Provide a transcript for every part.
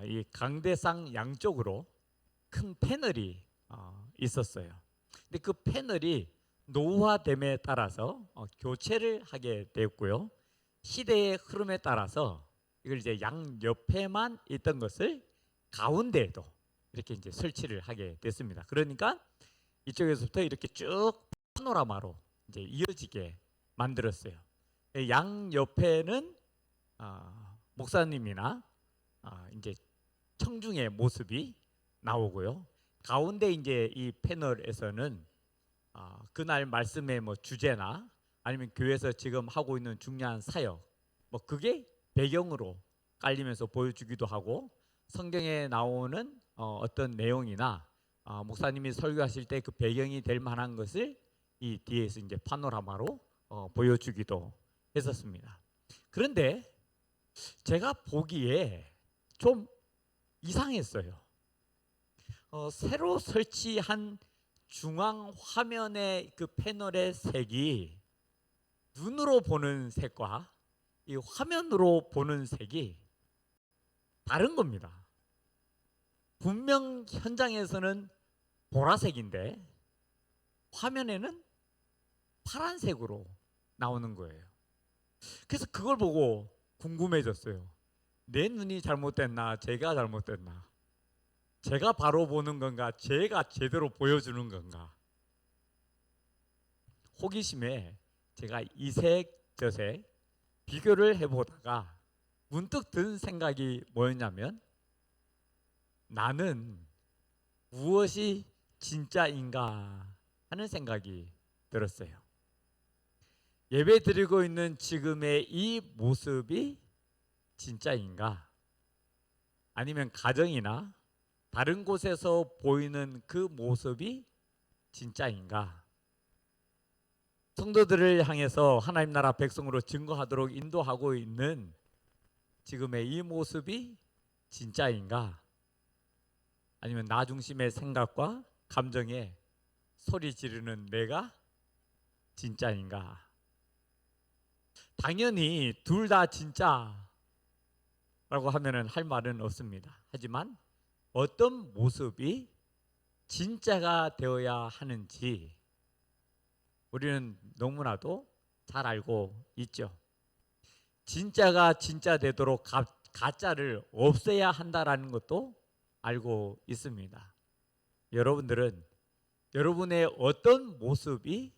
이 강대상 양쪽으로 큰 패널이 있었어요. 근데 그 패널이 노후화됨에 따라서 교체를 하게 되었고요. 시대의 흐름에 따라서 이걸 이제 양옆에만 있던 것을 가운데에도 이렇게 이제 설치를 하게 됐습니다. 그러니까 이쪽에서부터 이렇게 쭉 파노라마로 이제 이어지게 만들었어요. 양옆에는 목사님이나 이제 청중의 모습이 나오고요. 가운데 이제 이 패널에서는 그날 말씀의 뭐 주제나 아니면 교회에서 지금 하고 있는 중요한 사역, 뭐 그게 배경으로 깔리면서 보여주기도 하고, 성경에 나오는 어떤 내용이나 목사님이 설교하실 때 그 배경이 될 만한 것을 이 뒤에서 이제 파노라마로 보여주기도 했었습니다. 그런데 제가 보기에 좀 이상했어요. 새로 설치한 중앙 화면의 그 패널의 색이 눈으로 보는 색과 이 화면으로 보는 색이 다른 겁니다. 분명 현장에서는 보라색인데 화면에는 파란색으로 나오는 거예요. 그래서 그걸 보고 궁금해졌어요. 내 눈이 잘못됐나? 제가 잘못됐나? 제가 바로 보는 건가? 제가 제대로 보여주는 건가? 호기심에 제가 이색 저색 비교를 해보다가 문득 든 생각이 뭐였냐면, 나는 무엇이 진짜인가 하는 생각이 들었어요. 예배 드리고 있는 지금의 이 모습이 진짜인가? 아니면 가정이나 다른 곳에서 보이는 그 모습이 진짜인가? 성도들을 향해서 하나님 나라 백성으로 증거하도록 인도하고 있는 지금의 이 모습이 진짜인가? 아니면 나 중심의 생각과 감정에 소리 지르는 내가 진짜인가? 당연히 둘 다 진짜라고 하면은 할 말은 없습니다. 하지만 어떤 모습이 진짜가 되어야 하는지 우리는 너무나도 잘 알고 있죠. 진짜가 진짜 되도록 가짜를 없애야 한다라는 것도 알고 있습니다. 여러분들은 여러분의 어떤 모습이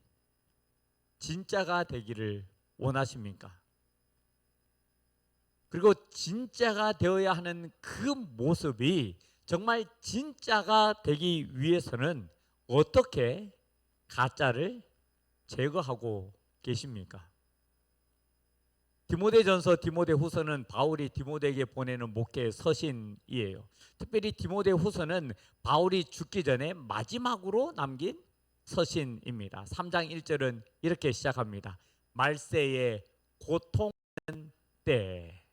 진짜가 되기를 원하십니까? 그리고 진짜가 되어야 하는 그 모습이 정말 진짜가 되기 위해서는 어떻게 가짜를 제거하고 계십니까? 디모데전서, 디모데후서는 바울이 디모데에게 보내는 목회의 서신이에요. 특별히 디모데후서는 바울이 죽기 전에 마지막으로 남긴 서신입니다. 3장 1절은 이렇게 시작합니다. 말세에 고통하는 때.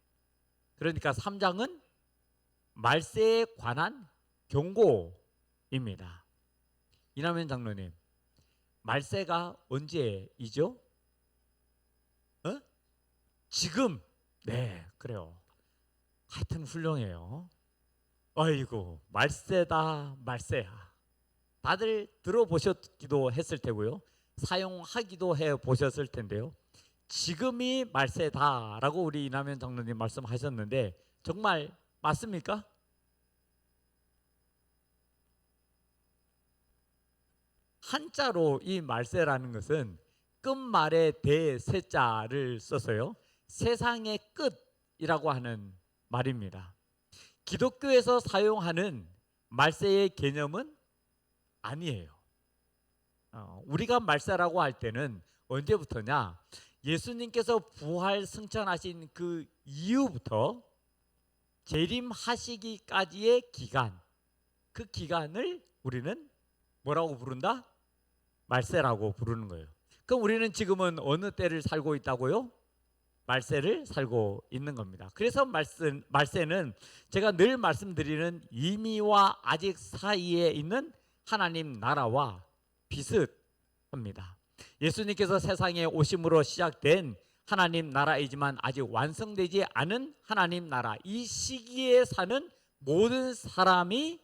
그러니까 3장은 말세에 관한 경고입니다. 이남현 장로님, 말세가 언제이죠? 지금. 네, 그래요. 하여튼 훌륭해요. 아이고, 말세다 말세야. 다들 들어보셨기도 했을 테고요, 사용하기도 해 보셨을 텐데요. 지금이 말세다라고 우리 이남현 장로님 말씀하셨는데 정말 맞습니까? 한자로 이 말세라는 것은 끝말에 대세자를 써서요, 세상의 끝이라고 하는 말입니다. 기독교에서 사용하는 말세의 개념은 아니에요. 우리가 말세라고 할 때는 언제부터냐? 예수님께서 부활 승천하신 그 이후부터 재림하시기까지의 기간, 그 기간을 우리는 뭐라고 부른다? 말세라고 부르는 거예요. 그럼 우리는 지금은 어느 때를 살고 있다고요? 말세를 살고 있는 겁니다. 그래서 말세는 제가 늘 말씀드리는 이미와 아직 사이에 있는 하나님 나라와 비슷합니다. 예수님께서 세상에 오심으로 시작된 하나님 나라이지만 아직 완성되지 않은 하나님 나라, 이 시기에 사는 모든 사람이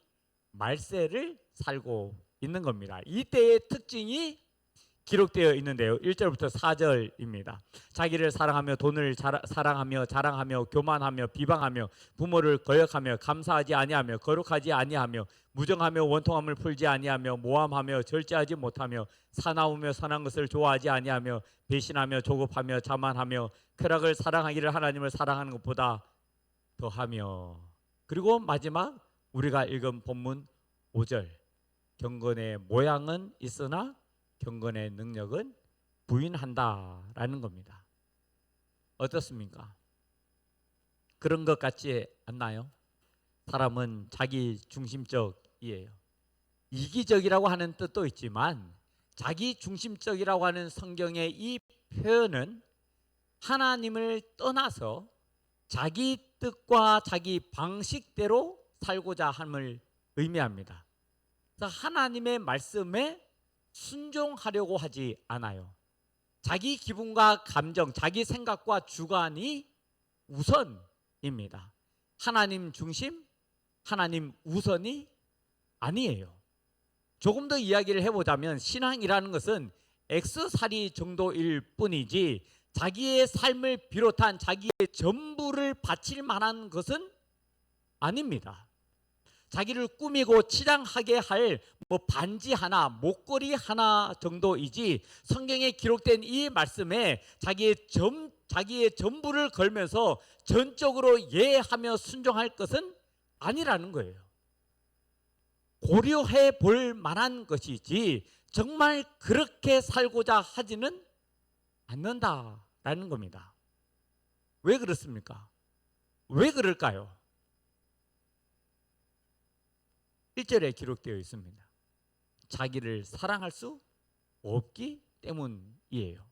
말세를 살고 있는 겁니다. 이때의 특징이 기록되어 있는데요. 1절부터 4절입니다. 자기를 사랑하며 돈을 사랑하며 자랑하며 교만하며 비방하며 부모를 거역하며 감사하지 아니하며 거룩하지 아니하며 무정하며 원통함을 풀지 아니하며 모함하며 절제하지 못하며 사나우며 선한 것을 좋아하지 아니하며 배신하며 조급하며 자만하며 쾌락을 사랑하기를 하나님을 사랑하는 것보다 더하며. 그리고 마지막 우리가 읽은 본문 5절, 경건의 모양은 있으나 경건의 능력은 부인한다라는 겁니다. 어떻습니까? 그런 것 같지 않나요? 사람은 자기 중심적이에요. 이기적이라고 하는 뜻도 있지만 자기 중심적이라고 하는 성경의 이 표현은 하나님을 떠나서 자기 뜻과 자기 방식대로 살고자 함을 의미합니다. 그래서 하나님의 말씀에 순종하려고 하지 않아요. 자기 기분과 감정, 자기 생각과 주관이 우선입니다. 하나님 중심, 하나님 우선이 아니에요. 조금 더 이야기를 해보자면 신앙이라는 것은 액세서리 정도일 뿐이지 자기의 삶을 비롯한 자기의 전부를 바칠 만한 것은 아닙니다. 자기를 꾸미고 치장하게 할 반지 하나, 목걸이 하나 정도이지 성경에 기록된 이 말씀에 자기의 전부를 걸면서 전적으로 예하며 순종할 것은 아니라는 거예요. 고려해 볼 만한 것이지 정말 그렇게 살고자 하지는 않는다라는 겁니다. 왜 그렇습니까? 왜 그럴까요? 1절에 기록되어 있습니다. 자기를 사랑할 수 없기 때문이에요.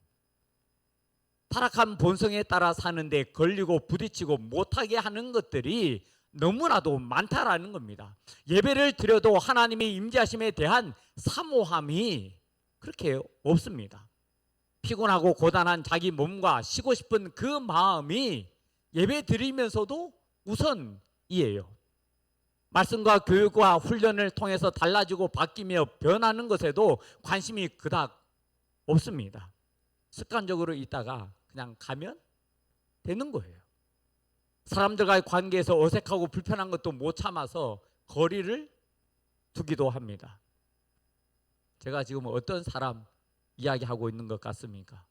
타락한 본성에 따라 사는데 걸리고 부딪히고 못하게 하는 것들이 너무나도 많다라는 겁니다. 예배를 드려도 하나님의 임재하심에 대한 사모함이 그렇게 없습니다. 피곤하고 고단한 자기 몸과 쉬고 싶은 그 마음이 예배 드리면서도 우선이에요. 말씀과 교육과 훈련을 통해서 달라지고 바뀌며 변하는 것에도 관심이 그닥 없습니다. 습관적으로 있다가 그냥 가면 되는 거예요. 사람들과의 관계에서 어색하고 불편한 것도 못 참아서 거리를 두기도 합니다. 제가 지금 어떤 사람 이야기하고 있는 것 같습니까?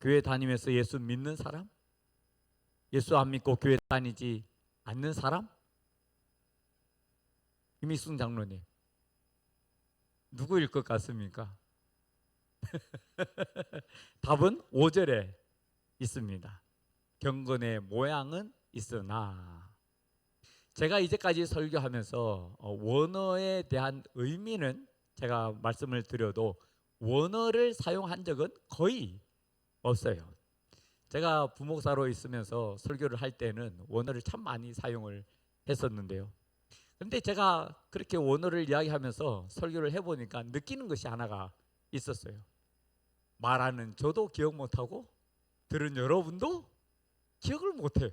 교회 다니면서 예수 믿는 사람? 예수 안 믿고 교회 다니지 않는 사람? 이미승 장로님, 누구일 것 같습니까? 답은 5절에 있습니다. 경건의 모양은 있으나. 제가 이제까지 설교하면서 원어에 대한 의미는 제가 말씀을 드려도 원어를 사용한 적은 거의 없어요. 제가 부목사로 있으면서 설교를 할 때는 원어를 참 많이 사용을 했었는데요. 그런데 제가 그렇게 원어를 이야기하면서 설교를 해보니까 느끼는 것이 하나가 있었어요. 말하는 저도 기억 못하고 들은 여러분도 기억을 못해요.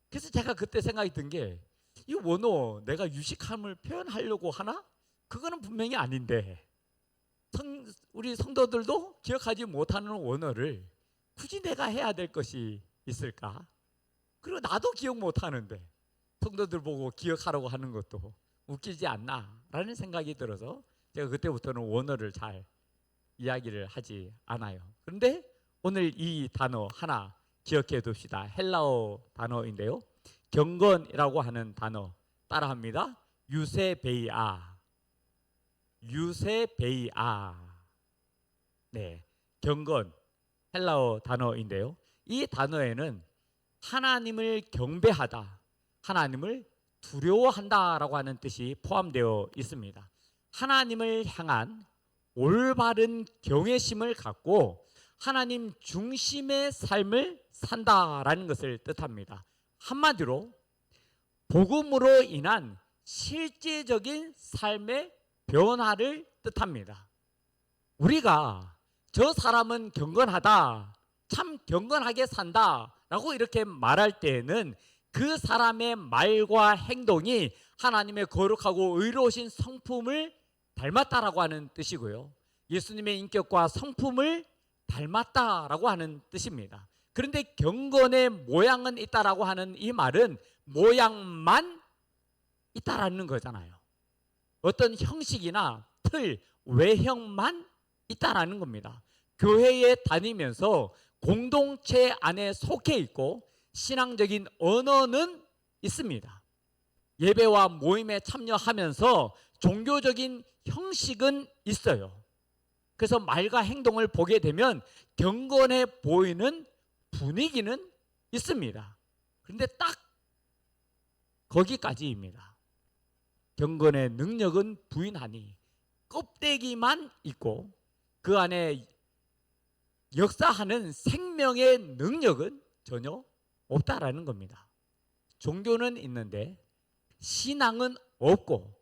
그래서 제가 그때 생각이 든 게 이 원어 내가 유식함을 표현하려고 하나? 그거는 분명히 아닌데 우리 성도들도 기억하지 못하는 원어를 굳이 내가 해야 될 것이 있을까? 그리고 나도 기억 못하는데 성도들 보고 기억하라고 하는 것도 웃기지 않나? 라는 생각이 들어서 제가 그때부터는 원어를 잘 이야기를 하지 않아요. 그런데 오늘 이 단어 하나 기억해 둡시다. 헬라어 단어인데요. 경건이라고 하는 단어 따라합니다. 유세베이아. 유세베이아. 네, 경건 헬라어 단어인데요. 이 단어에는 하나님을 경배하다, 하나님을 두려워한다라고 하는 뜻이 포함되어 있습니다. 하나님을 향한 올바른 경외심을 갖고 하나님 중심의 삶을 산다라는 것을 뜻합니다. 한마디로 복음으로 인한 실제적인 삶의 변화를 뜻합니다. 우리가 저 사람은 경건하다, 참 경건하게 산다라고 이렇게 말할 때에는 그 사람의 말과 행동이 하나님의 거룩하고 의로우신 성품을 닮았다라고 하는 뜻이고요. 예수님의 인격과 성품을 닮았다라고 하는 뜻입니다. 그런데 경건의 모양은 있다라고 하는 이 말은 모양만 있다라는 거잖아요. 어떤 형식이나 틀, 외형만 있다라는 겁니다. 교회에 다니면서 공동체 안에 속해 있고 신앙적인 언어는 있습니다. 예배와 모임에 참여하면서 종교적인 형식은 있어요. 그래서 말과 행동을 보게 되면 경건해 보이는 분위기는 있습니다. 그런데 딱 거기까지입니다. 경건의 능력은 부인하니 껍데기만 있고 그 안에 역사하는 생명의 능력은 전혀 없다라는 겁니다. 종교는 있는데 신앙은 없고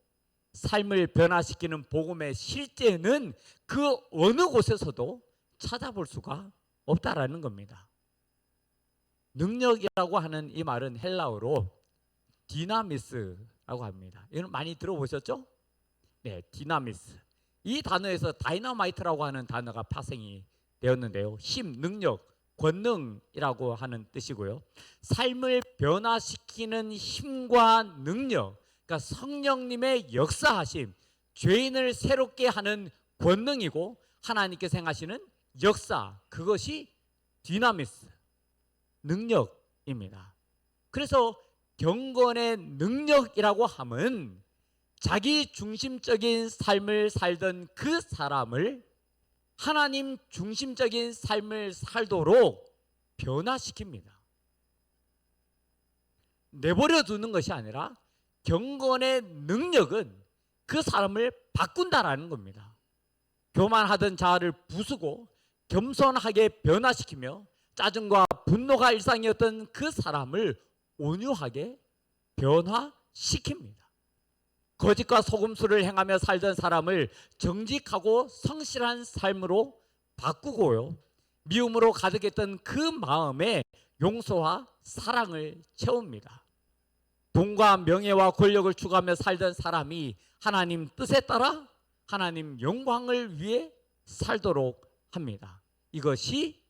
삶을 변화시키는 복음의 실제는 그 어느 곳에서도 찾아볼 수가 없다라는 겁니다. 능력이라고 하는 이 말은 헬라어로 디나미스라고 합니다. 이건 많이 들어보셨죠? 네, 디나미스. 이 단어에서 다이너마이트라고 하는 단어가 파생이 되었는데요. 힘, 능력, 권능이라고 하는 뜻이고요. 삶을 변화시키는 힘과 능력, 그러니까 성령님의 역사하심, 죄인을 새롭게 하는 권능이고 하나님께서 행하시는 역사, 그것이 디나미스, 능력입니다. 그래서 경건의 능력이라고 함은 자기 중심적인 삶을 살던 그 사람을 하나님 중심적인 삶을 살도록 변화시킵니다. 내버려 두는 것이 아니라 경건의 능력은 그 사람을 바꾼다라는 겁니다. 교만하던 자아를 부수고 겸손하게 변화시키며 짜증과 분노가 일상이었던 그 사람을 온유하게 변화시킵니다. 거짓과 속임수를 행하며 살던 사람을 정직하고 성실한 삶으로 바꾸고요. 미움으로 가득했던 그 마음에 용서와 사랑을 채웁니다. 돈과 명예와 권력을 추구하며 살던 사람이 하나님 뜻에 따라 하나님 영광을 위해 살도록 합니다. 이것이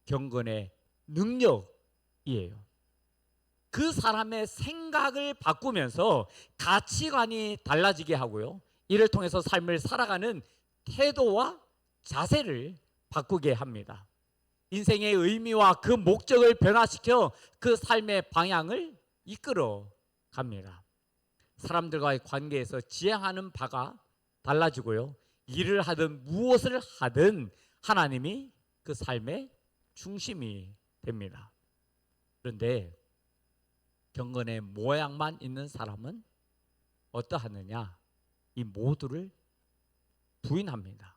경건의 능력이에요. 그 사람의 생각을 바꾸면서 가치관이 달라지게 하고요. 이를 통해서 삶을 살아가는 태도와 자세를 바꾸게 합니다. 인생의 의미와 그 목적을 변화시켜 그 삶의 방향을 이끌어 갑니다. 사람들과의 관계에서 지향하는 바가 달라지고요. 일을 하든 무엇을 하든 하나님이 그 삶의 중심이 됩니다. 그런데 경건의 모양만 있는 사람은 어떠하느냐? 이 모두를 부인합니다.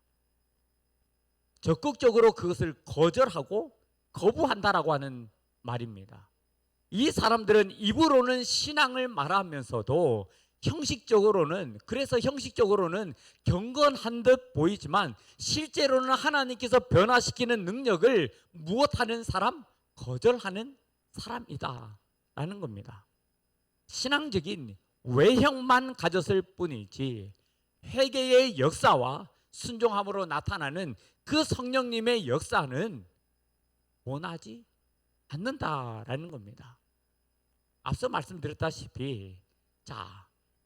적극적으로 그것을 거절하고 거부한다라고 하는 말입니다. 이 사람들은 입으로는 신앙을 말하면서도 그래서 형식적으로는 경건한 듯 보이지만 실제로는 하나님께서 변화시키는 능력을 무엇하는 사람? 거절하는 사람이다 라는 겁니다. 신앙적인 외형만 가졌을 뿐이지 회개의 역사와 순종함으로 나타나는 그 성령님의 역사는 원하지 않는다라는 겁니다. 앞서 말씀드렸다시피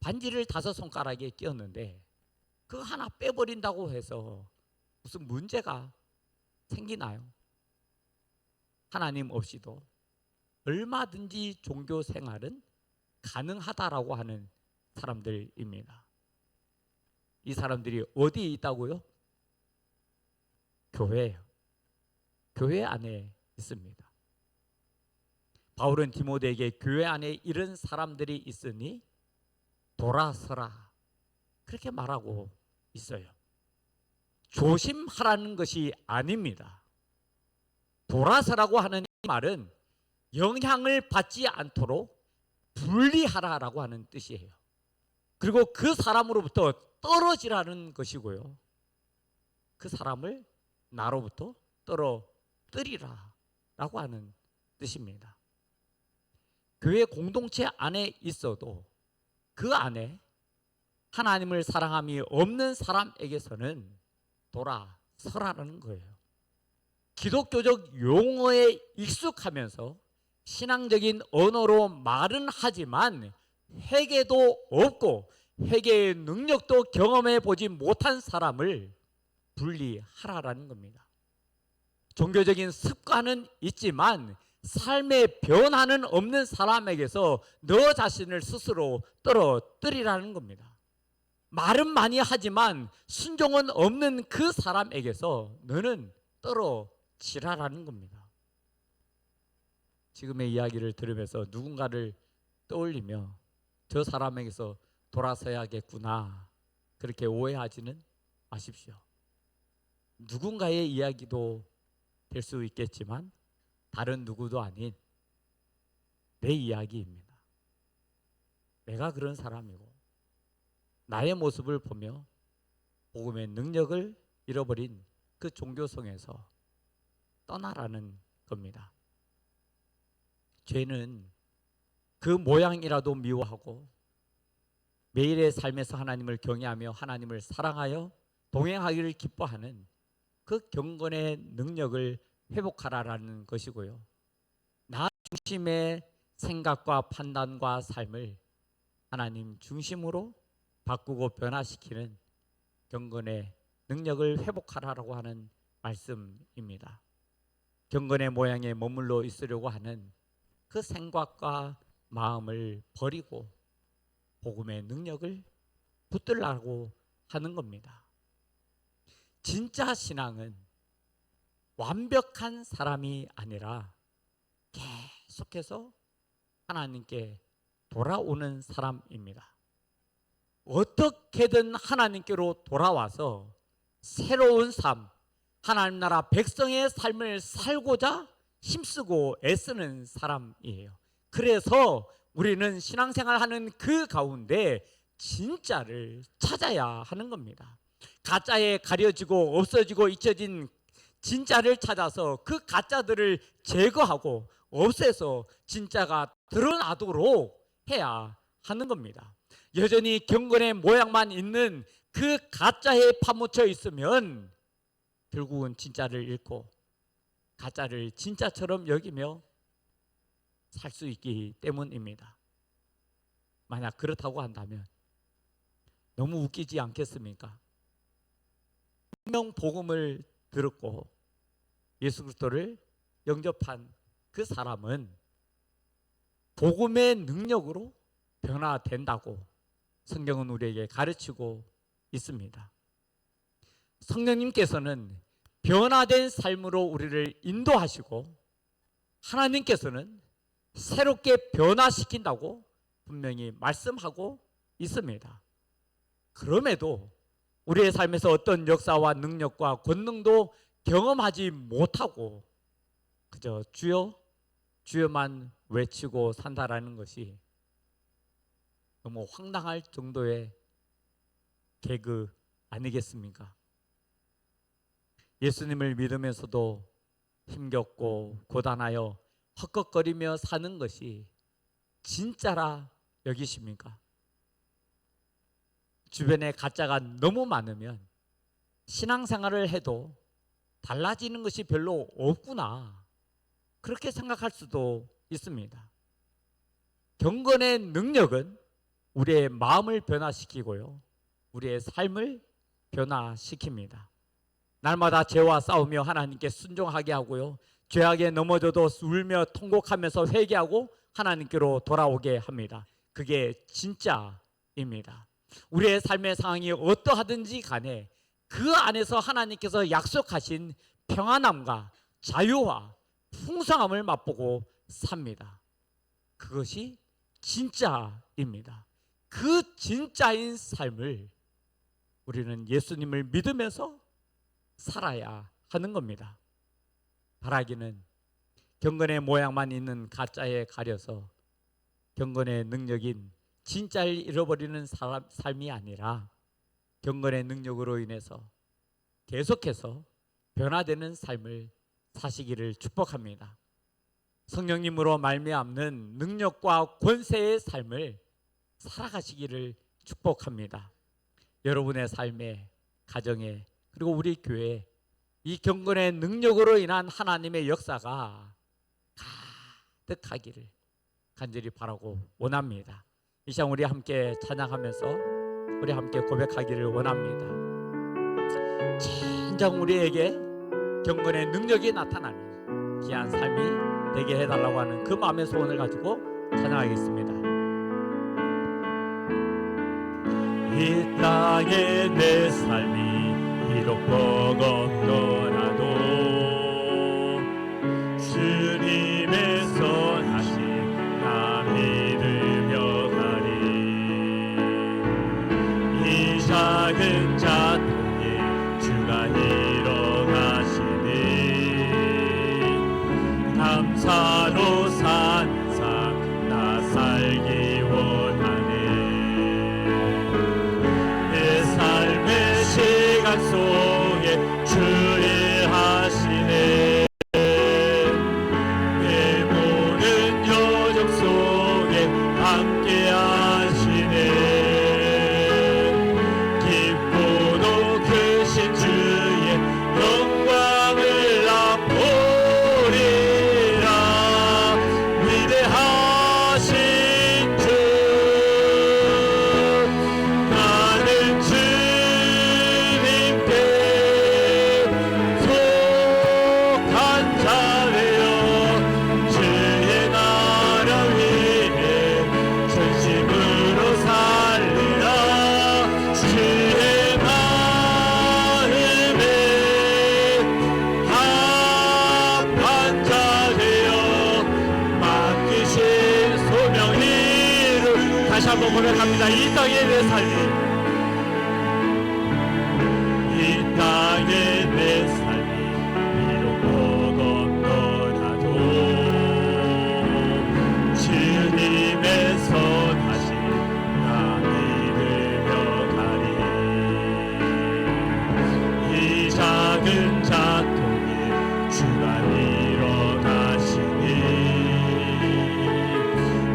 반지를 5손가락에 끼웠는데 그거 하나 빼버린다고 해서 무슨 문제가 생기나요? 하나님 없이도 얼마든지 종교 생활은 가능하다라고 하는 사람들입니다. 이 사람들이 어디에 있다고요? 교회예요. 교회 안에 있습니다. 바울은 디모데에게 교회 안에 이런 사람들이 있으니 돌아서라 그렇게 말하고 있어요. 조심하라는 것이 아닙니다. 돌아서라고 하는 이 말은 영향을 받지 않도록 분리하라라고 하는 뜻이에요. 그리고 그 사람으로부터 떨어지라는 것이고요. 그 사람을 나로부터 떨어뜨리라라고 하는 뜻입니다. 교회 공동체 안에 있어도 그 안에 하나님을 사랑함이 없는 사람에게서는 돌아서라는 거예요. 기독교적 용어에 익숙하면서 신앙적인 언어로 말은 하지만 회개도 없고 회개의 능력도 경험해 보지 못한 사람을 분리하라라는 겁니다. 종교적인 습관은 있지만 삶의 변화는 없는 사람에게서 너 자신을 스스로 떨어뜨리라는 겁니다. 말은 많이 하지만 순종은 없는 그 사람에게서 너는 떨어지라라는 겁니다. 지금의 이야기를 들으면서 누군가를 떠올리며 저 사람에게서 돌아서야겠구나 그렇게 오해하지는 마십시오. 누군가의 이야기도 될 수 있겠지만 다른 누구도 아닌 내 이야기입니다. 내가 그런 사람이고 나의 모습을 보며 복음의 능력을 잃어버린 그 종교성에서 떠나라는 겁니다. 죄는 그 모양이라도 미워하고 매일의 삶에서 하나님을 경외하며 하나님을 사랑하여 동행하기를 기뻐하는 그 경건의 능력을 회복하라라는 것이고요. 나 중심의 생각과 판단과 삶을 하나님 중심으로 바꾸고 변화시키는 경건의 능력을 회복하라고 하는 말씀입니다. 경건의 모양에 머물러 있으려고 하는 그 생각과 마음을 버리고 복음의 능력을 붙들라고 하는 겁니다. 진짜 신앙은 완벽한 사람이 아니라 계속해서 하나님께 돌아오는 사람입니다. 어떻게든 하나님께로 돌아와서 새로운 삶, 하나님 나라 백성의 삶을 살고자 힘쓰고 애쓰는 사람이에요. 그래서 우리는 신앙생활하는 그 가운데 진짜를 찾아야 하는 겁니다. 가짜에 가려지고 없어지고 잊혀진 진짜를 찾아서 그 가짜들을 제거하고 없애서 진짜가 드러나도록 해야 하는 겁니다. 여전히 경건의 모양만 있는 그 가짜에 파묻혀 있으면 결국은 진짜를 잃고 가짜를 진짜처럼 여기며 살 수 있기 때문입니다. 만약 그렇다고 한다면 너무 웃기지 않겠습니까? 분명 복음을 들었고 예수 그리스도를 영접한 그 사람은 복음의 능력으로 변화된다고 성경은 우리에게 가르치고 있습니다. 성령님께서는 변화된 삶으로 우리를 인도하시고 하나님께서는 새롭게 변화시킨다고 분명히 말씀하고 있습니다. 그럼에도 우리의 삶에서 어떤 역사와 능력과 권능도 경험하지 못하고 그저 주여 주여만 외치고 산다라는 것이 너무 황당할 정도의 개그 아니겠습니까? 예수님을 믿으면서도 힘겹고 고단하여 헛걱거리며 사는 것이 진짜라 여기십니까? 주변에 가짜가 너무 많으면 신앙생활을 해도 달라지는 것이 별로 없구나 그렇게 생각할 수도 있습니다. 경건의 능력은 우리의 마음을 변화시키고요 우리의 삶을 변화시킵니다. 날마다 죄와 싸우며 하나님께 순종하게 하고요 죄악에 넘어져도 울며 통곡하면서 회개하고 하나님께로 돌아오게 합니다. 그게 진짜입니다. 우리의 삶의 상황이 어떠하든지 간에 그 안에서 하나님께서 약속하신 평안함과 자유와 풍성함을 맛보고 삽니다. 그것이 진짜입니다. 그 진짜인 삶을 우리는 예수님을 믿으면서 살아야 하는 겁니다. 바라기는 경건의 모양만 있는 가짜에 가려서 경건의 능력인 진짜를 잃어버리는 삶이 아니라 경건의 능력으로 인해서 계속해서 변화되는 삶을 사시기를 축복합니다. 성령님으로 말미암는 능력과 권세의 삶을 살아가시기를 축복합니다. 여러분의 삶에, 가정에, 그리고 우리 교회에 이 경건의 능력으로 인한 하나님의 역사가 가득하기를 간절히 바라고 원합니다. 이 시간 우리 함께 찬양하면서 우리 함께 고백하기를 원합니다. 진정 우리에게 경건의 능력이 나타나는 귀한 삶이 되게 해달라고 하는 그 마음의 소원을 가지고 찬양하겠습니다. 이 땅에 내 삶이 비록 버겁더라도 주님의 선하심 나 믿으며 가리. 이 작은 자통에 주가 일어나시니 감사로 사는 삶 나 살기 원하네. 내 삶의 시간 속에 주 일하시네. 내 모든 여정 속에 함께 하시네. 기쁘도 크신 주의 영광을 나 보리라. 위대하신 주 나는 주님께 속한 자 되어 주의 나라 위에 전심으로 살리라. 주의 마음에 합한 자 되어 맡기신 소명 이루. 다시 한번 고백합니다. 이 땅의 내 삶이, 이 땅의 내 삶이 비록 버겁더라도 주님의 선하심 나 믿으며 가리. 이 작은 자통에 주가 일어나시니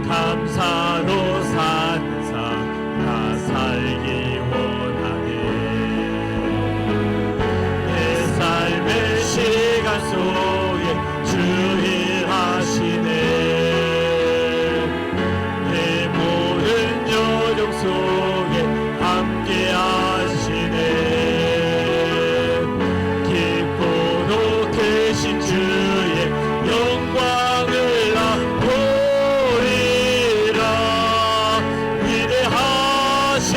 감사로 사는 삶 다 살기 원하네. 내 삶의 시간 속에 주 일하시네. 내 모든 여정 속에 함께 하시네. 기쁘도 크신 주의 영광을 나 보리라. 위대하신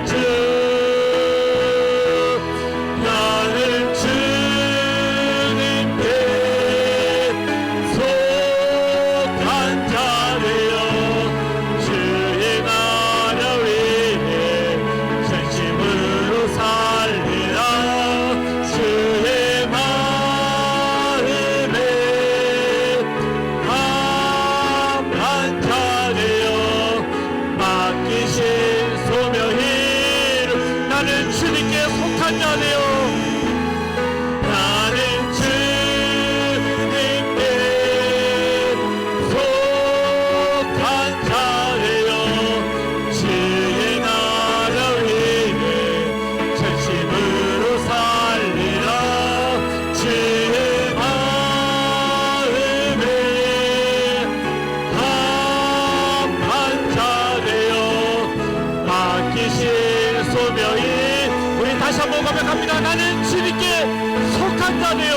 주 나는 주님께 속한 자 되어 주의 나라 위에 전심으로 살리라. 주의 마음에 합한 자 되어 맡기신 소명 이루. 나는 주님께 속한 자 되어 나는 주님께 속한 자 되어 주의 나라 위에 전심으로 살리라. 주의 마음에 합한 자 되어 맡기신 소명이. 우리 다시 한번 고백합니다. 나는 주님께 속한 자 되어